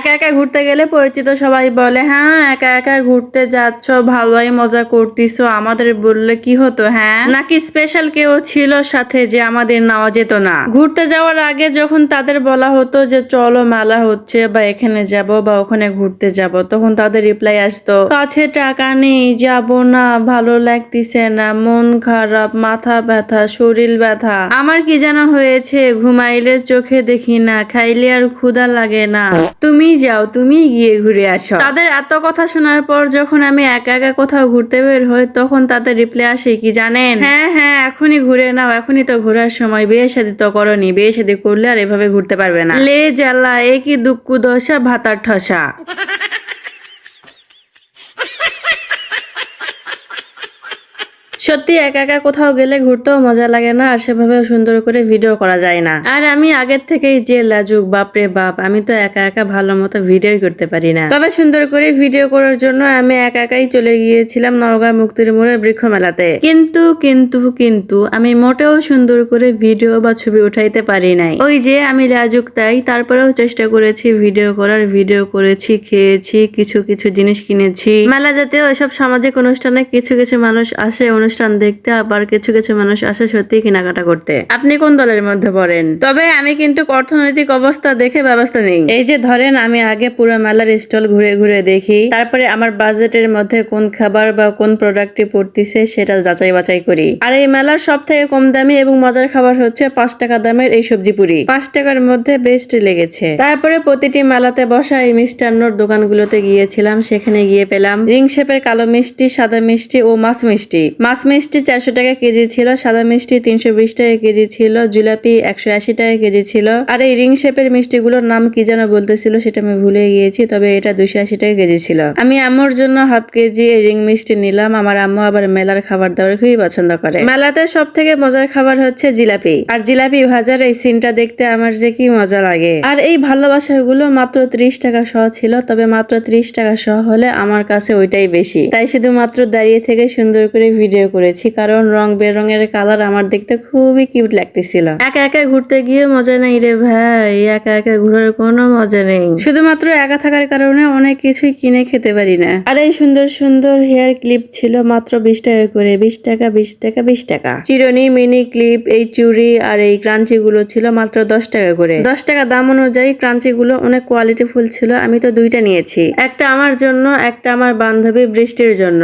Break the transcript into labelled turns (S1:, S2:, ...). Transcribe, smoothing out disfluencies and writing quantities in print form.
S1: একা একা ঘুরতে গেলে পরিচিত সবাই বলে, হ্যাঁ একা একা ঘুরতে যাচ্ছ, ভালোই মজা করতেছো, আমাদের বললে কি হতো, হ্যাঁ নাকি স্পেশাল কেউ ছিল সাথে যে আমাদের নেওয়া যেত না? ঘুরতে যাওয়ার আগে যখন তাদের বলা হতো যে চলো মেলা হচ্ছে বা এখানে যাব বা ওখানে ঘুরতে যাব, তখন তাদের রিপ্লাই আসতো, কাছে টাকা নেই, যাব না, ভালো লাগতেছে না, মন খারাপ, মাথা ব্যথা, শরীর ব্যথা, আমার কি যেন হয়েছে, ঘুমাইলে চোখে দেখি না, খাইলে আর ক্ষুধা লাগে না, তুমি যাও, তুমি গিয়ে ঘুরে আসো। তাদের এত কথা শোনার পর যখন আমি একা একা কোথাও ঘুরতে বের হই, তখন তাদের রিপ্লাই আসে কি জানেন? হ্যাঁ হ্যাঁ এখনই ঘুরে নাও, এখনই তো ঘোরার সময়, বিয়ে শাদী তো করনি, বিয়ে শাদী করলে আর এভাবে ঘুরতে পারবে না। লে জ্বালা, এ কি দুঃখ দশা, ভাতার ঠসা। সত্যি একা একা কোথাও গেলে ঘুরতেও মজা লাগে না, আর সেভাবে সুন্দর করে ভিডিও করা যায় না। আর আমি আগের থেকেই যে লাজুক, বাপরে বাপ, আমি তো একা একা ভালো মতো ভিডিও করতে পারি না। তবে সুন্দর করে ভিডিও করার জন্য আমি একা একাই চলে গিয়েছিলাম নওগাঁ মুক্তির মোড়ে বৃক্ষ মেলাতে। কিন্তু কিন্তু কিন্তু আমি মোটেও সুন্দর করে ভিডিও বা ছবি উঠাইতে পারি নাই। ওই যে আমি লাজুক তাই, তারপরেও চেষ্টা করেছি ভিডিও করার, ভিডিও করেছি, খেয়েছি, কিছু কিছু জিনিস কিনেছি। মেলা জাতীয় এসব সামাজিক অনুষ্ঠানে কিছু কিছু মানুষ আসে অনুষ্ঠান দেখতে, আবার কিছু কিছু মানুষ আসে সত্যি কেনাকাটা করতে। আপনি কোন দলের মধ্যে পড়েন? তবে আমি কিন্তু অর্থনৈতিক অবস্থা দেখে ব্যবস্থা নেই। এই যে ধরেন, আমি আগে পুরো মেলার স্টল ঘুরে ঘুরে দেখি, তারপরে আমার বাজেটের মধ্যে কোন খাবার বা কোন প্রোডাক্টটি পড়তিছে সেটা যাচাই বাছাই করি। আর এই মেলার সব থেকে কম দামি এবং মজার খাবার হচ্ছে 5 টাকা দামের এই সবজি পুরি। 5 টাকার মধ্যে বেস্ট লেগেছে। তারপরে প্রতিটি মেলাতে বসা এই মিষ্টান্নর দোকানগুলোতে গিয়েছিলাম, সেখানে গিয়ে পেলাম রিং শেপের কালো মিষ্টি, সাদা মিষ্টি ও মাছ মিষ্টি। মাছ মিষ্টি 400 টাকা কেজি ছিল, সাদা মিষ্টি 320 টাকা কেজি ছিল, জিলাপি 180 টাকা কেজি ছিল। আর এই রিং শেপের মিষ্টিগুলোর নাম কি যেন বলতেছিল, সেটা আমি ভুলে গিয়েছি, তবে এটা 280 টাকা কেজি ছিল। আমি আম্মুর জন্য হাফ কেজি এই রিং মিষ্টি নিলাম। আমার আম্মু আবার মেলার খাবার দাবার খুবই পছন্দ করে। মেলাতে সব থেকে মজার খাবার হচ্ছে জিলাপি, আর জিলাপি ভাজার এই সিনটা দেখতে আমার যে কি মজা লাগে। আর এই ভালোবাসাগুলো মাত্র 30 টাকা সহ ছিল, তবে মাত্র 30 টাকা সহ হলে আমার কাছে ওইটাই বেশি। তাই শুধুমাত্র দাঁড়িয়ে থেকে সুন্দর করে ভিডিও করেছি, কারণ রং বেরঙের কালার আমার দেখতে খুবই কিউট লাগতেছিল। একা একা ঘুরতে গিয়ে মজা নেই রে ভাই, একা একা ঘোরার কোনো মজা নেই। শুধুমাত্র একা থাকার কারণে অনেক কিছুই কিনে খেতে পারি না। আর এই সুন্দর সুন্দর হেয়ার ক্লিপ ছিল মাত্র 20 টাকা করে, 20 টাকা 20 টাকা 20 টাকা। চিরুনি, মিনি ক্লিপ, এই চুড়ি আর এই ক্রাঞ্চি গুলো ছিল মাত্র 10 টাকা করে। 10 টাকা দাম অনুযায়ী ক্রাঞ্চি গুলো অনেক কোয়ালিটি ফুল ছিল। আমি তো দুইটা নিয়েছি, একটা আমার জন্য, একটা আমার বান্ধবী বৃষ্টির জন্য।